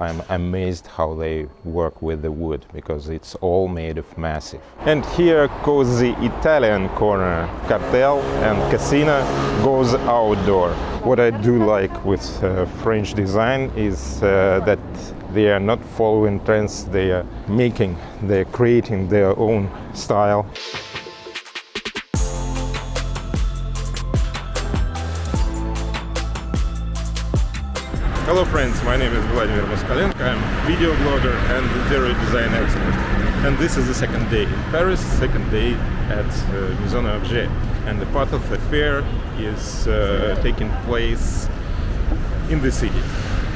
I'm amazed how they work with the wood, because it's all made of massive. And here goes the Italian corner. Kartell and Sassina goes outdoor. What I do like with French design is that they are not following trends, they're creating their own style. Hello friends, my name is Vladimir Moskalenko. I'm a video blogger and interior design expert. And this is the second day in Paris, second day at Maison Objet. And the part of the fair is taking place in the city.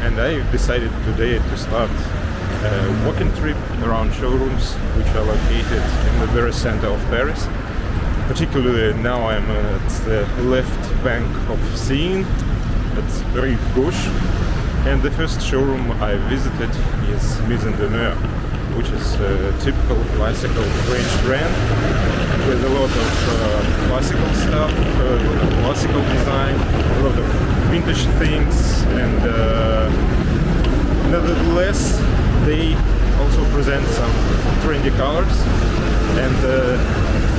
And I decided today to start a walking trip around showrooms which are located in the very center of Paris. Particularly now I'm at the left bank of Seine, at Rive Gauche. And the first showroom I visited is Maison Demeure, which is a typical classical French brand with a lot of classical stuff, a lot of classical design, a lot of vintage things, and nevertheless they also present some trendy colors and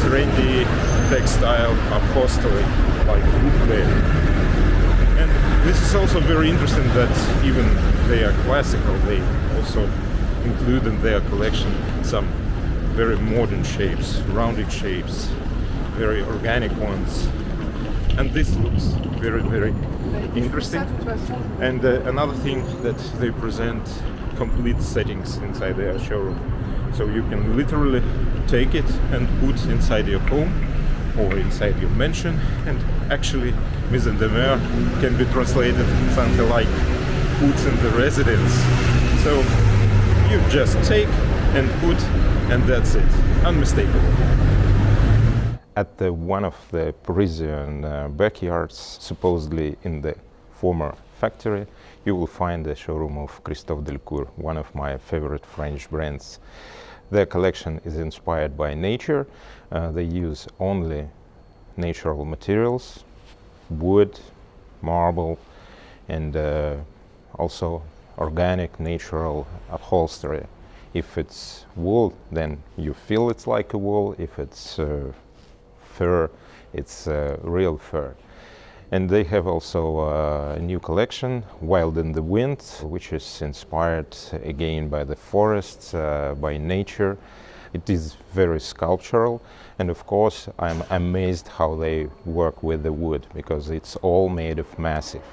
trendy textile upholstery like wood. And this is also very interesting that even they are classical, they also include in their collection some very modern shapes, rounded shapes, very organic ones. And this looks very, very interesting. And another thing that they present complete settings inside their showroom. So you can literally take it and put inside your home or inside your mansion, and actually Maison Demeure can be translated something like put in the residence. So you just take and put, and that's it, unmistakable. At one of the Parisian backyards, supposedly in the former factory, you will find the showroom of Christophe Delcourt, one of my favorite French brands. Their collection is inspired by nature. They use only natural materials, wood, marble, and also organic, natural upholstery. If it's wool, then you feel it's like a wool. If it's fur, it's real fur. And they have also a new collection, Wild in the Wind, which is inspired again by the forests, by nature. It is very sculptural, and of course I'm amazed how they work with the wood, because it's all made of massive.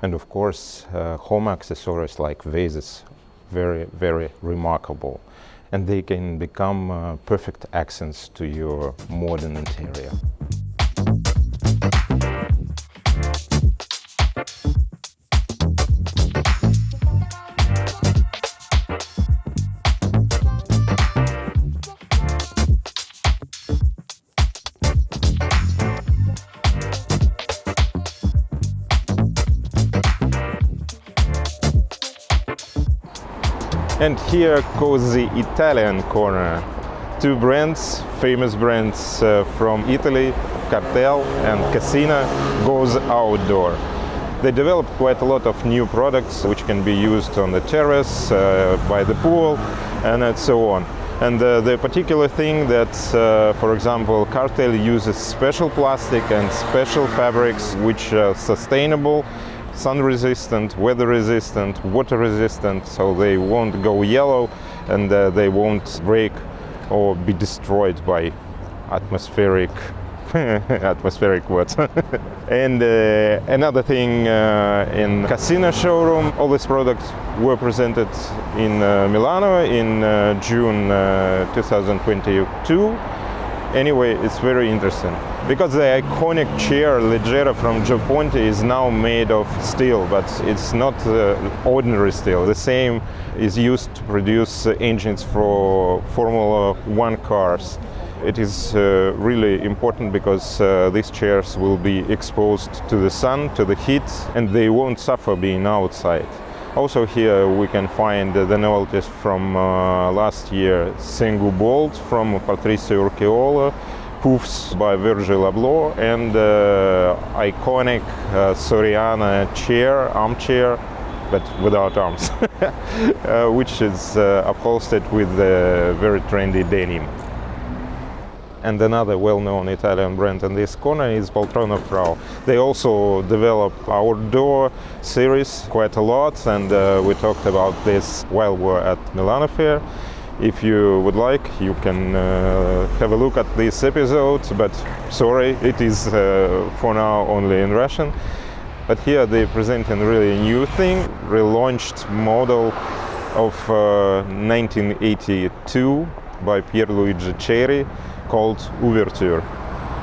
And of course home accessories like vases, very, very remarkable. And they can become perfect accents to your modern interior. And here goes the Italian corner. Two brands, famous brands from Italy, Kartell and Sassina, goes outdoor. They developed quite a lot of new products which can be used on the terrace, by the pool, and so on. And the particular thing that, for example, Kartell uses special plastic and special fabrics which are sustainable, sun-resistant, weather-resistant, water-resistant, so they won't go yellow and they won't break or be destroyed by atmospheric water. And another thing, in Sassina showroom, all these products were presented in Milano in June 2022. Anyway, it's very interesting, because the iconic chair Leggera from Gio Ponti is now made of steel, but it's not ordinary steel. The same is used to produce engines for Formula 1 cars. It is really important because these chairs will be exposed to the sun, to the heat, and they won't suffer being outside. Also here we can find the novelties from last year, Single Bolt from Patrizio Urquiola, poofs by Virgil Abloh, and iconic Soriana chair, armchair but without arms, which is upholstered with very trendy denim. And another well-known Italian brand in this corner is Poltrona Frau. They also develop outdoor series quite a lot, and we talked about this while we were at Milan Fair. If you would like, you can have a look at this episode, but sorry, it is for now only in Russian. But here they present a really new thing, relaunched model of 1982 by Pierluigi Ceri, called Ouverture.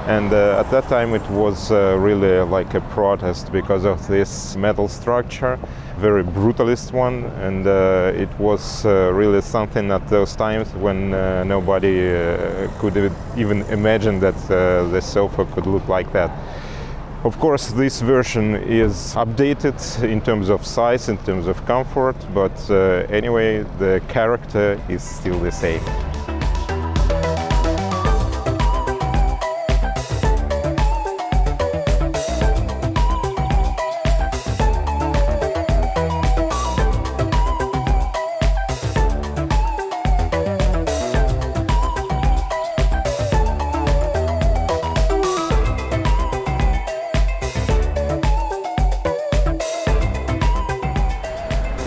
And at that time it was really like a protest because of this metal structure, very brutalist one, and it was really something at those times when nobody could even imagine that the sofa could look like that. Of course, this version is updated in terms of size, in terms of comfort, but anyway, the character is still the same.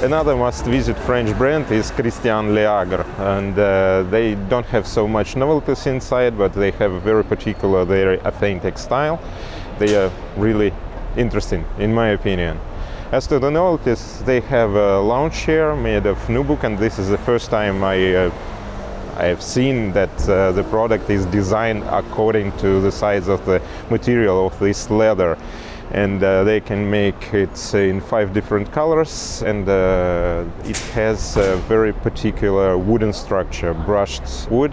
Another must-visit French brand is Christian Liaigre, and they don't have so much novelties inside, but they have a very particular, very authentic style. They are really interesting, in my opinion. As to the novelties, they have a lounge chair made of nubuck, and this is the first time I have seen that the product is designed according to the size of the material of this leather. And they can make it in 5 different colors, and it has a very particular wooden structure, brushed wood,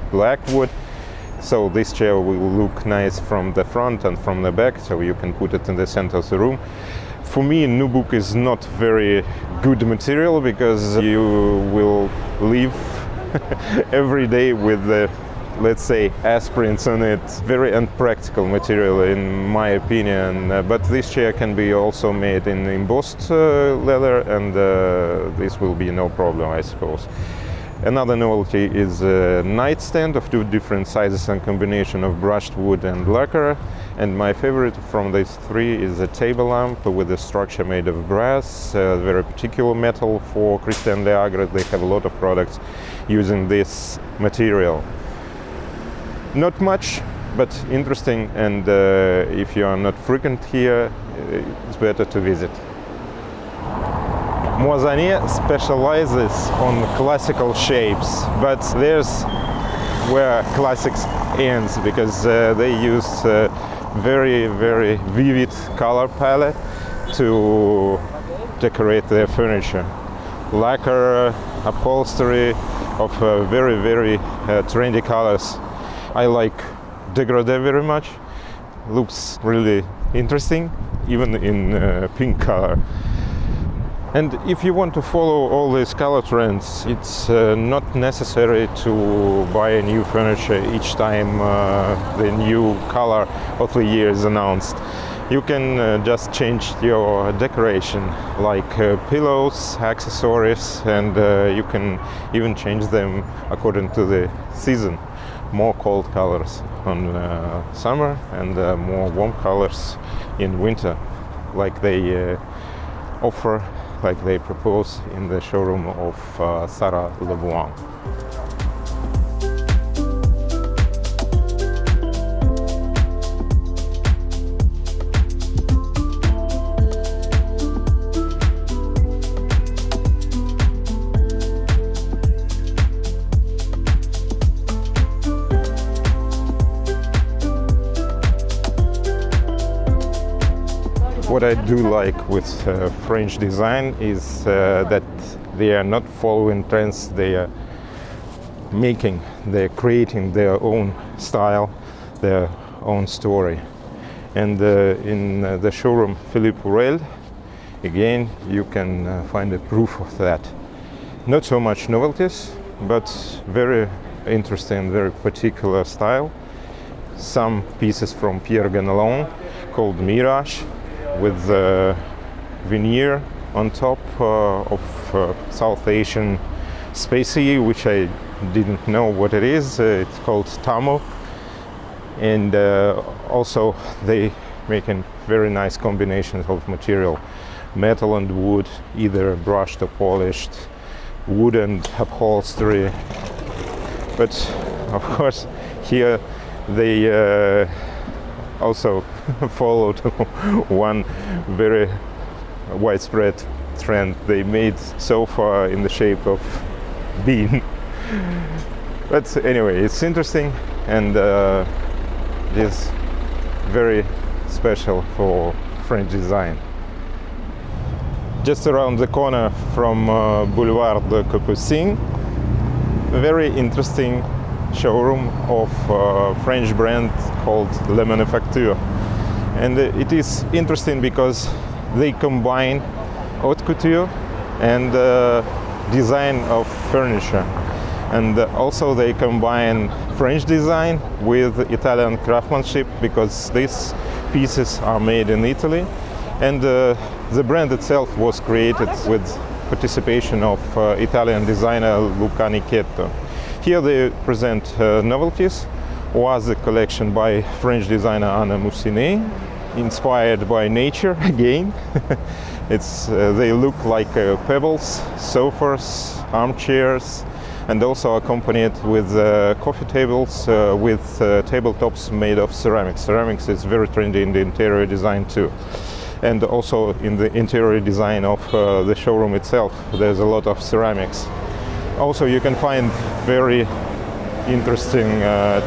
black wood. So this chair will look nice from the front and from the back, so you can put it in the center of the room. For me, nubuck is not very good material because you will live every day with the, let's say, aspirins on it. Very unpractical material in my opinion, but this chair can be also made in embossed leather, and this will be no problem, I suppose. Another novelty is a nightstand of 2 different sizes and combination of brushed wood and lacquer, and my favorite from these 3 is a table lamp with a structure made of brass, very particular metal for Christian Liaigre. They have a lot of products using this material. Not much, but interesting, and if you are not frequent here, it's better to visit. Moissonier specializes on classical shapes, but there's where classics ends, because they use very, very vivid color palette to decorate their furniture. Lacquer, upholstery of very, very trendy colors. I like decorative very much. Looks really interesting, even in pink color. And if you want to follow all these color trends, it's not necessary to buy a new furniture each time the new color of the year is announced. You can just change your decoration, like pillows, accessories, and you can even change them according to the season. More cold colors on summer and more warm colors in winter, like they offer, like they propose in the showroom of Sarah Lavoine. What I do like with French design is that they are not following trends, they are they're creating their own style, their own story. And in the showroom Philippe Hurel, again, you can find a proof of that. Not so much novelties, but very interesting, very particular style. Some pieces from Pierre Ganelon called Mirage, with veneer on top of South Asian species, which I didn't know what it is. It's called tamu, and also they make a very nice combinations of material, metal and wood, either brushed or polished, wood and upholstery. But of course here they also followed one very widespread trend. They made sofa in the shape of bean. But anyway, it's interesting, and it is very special for French design. Just around the corner from Boulevard de Capucines, a very interesting showroom of a French brand called Le Manufacture. And it is interesting because they combine haute couture and design of furniture. And also they combine French design with Italian craftsmanship, because these pieces are made in Italy. And the brand itself was created with participation of Italian designer Luca Nicchetto. Here they present novelties, was a collection by French designer Anna Moissonier, inspired by nature again. They look like pebbles, sofas, armchairs, and also accompanied with coffee tables with tabletops made of ceramics. Ceramics is very trendy in the interior design too. And also in the interior design of the showroom itself, there's a lot of ceramics. Also you can find very interesting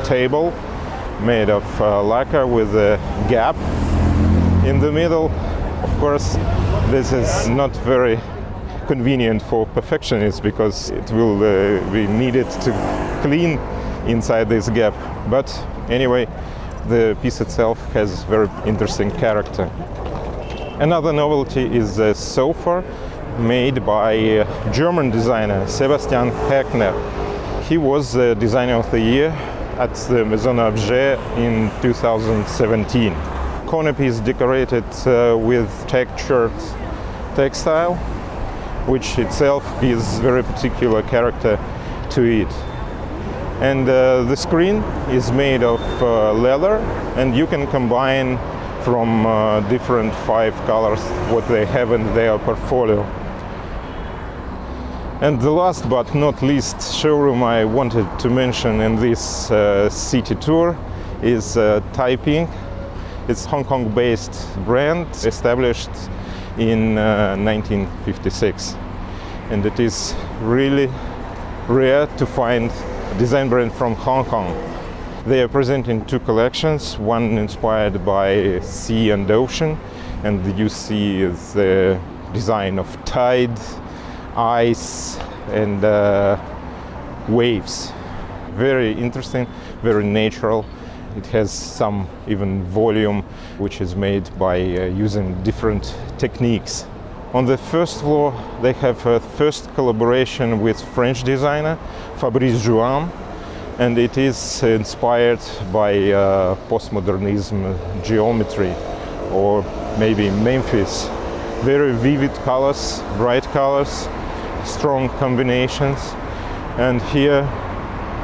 table made of lacquer with a gap in the middle. Of course, this is not very convenient for perfectionists, because it will be needed to clean inside this gap. But anyway, the piece itself has very interesting character. Another novelty is a sofa made by German designer Sebastian Heckner. He was the designer of the year at the Maison Objet in 2017. Corner piece decorated with textured textile, which itself gives very particular character to it. And the screen is made of leather, and you can combine from different 5 colors what they have in their portfolio. And the last but not least showroom I wanted to mention in this city tour is Tai Ping. It's a Hong Kong-based brand established in 1956. And it is really rare to find a design brand from Hong Kong. They are presenting 2 collections, one inspired by sea and ocean, and you see the design of tide, ice and waves. Very interesting, very natural. It has some even volume, which is made by using different techniques. On the first floor they have a first collaboration with French designer Fabrice Jouan, and it is inspired by postmodernism geometry, or maybe Memphis. Very vivid colors, bright colors, strong combinations, and here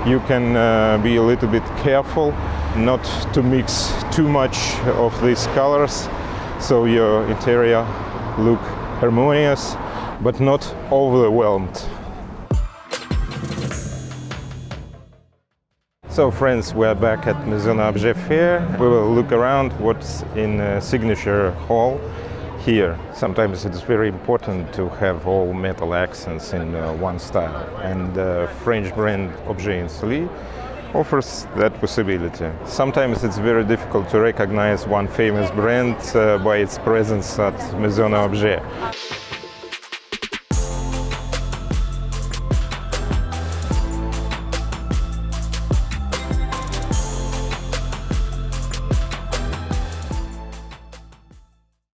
you can be a little bit careful not to mix too much of these colors, so your interior look harmonious but not overwhelmed. So friends, we're back at Maison Objet Fair. We will look around what's in a signature hall here. Sometimes it's very important to have all metal accents in one style, and French brand Objet offers that possibility. Sometimes it's very difficult to recognize one famous brand by its presence at Maison Objet.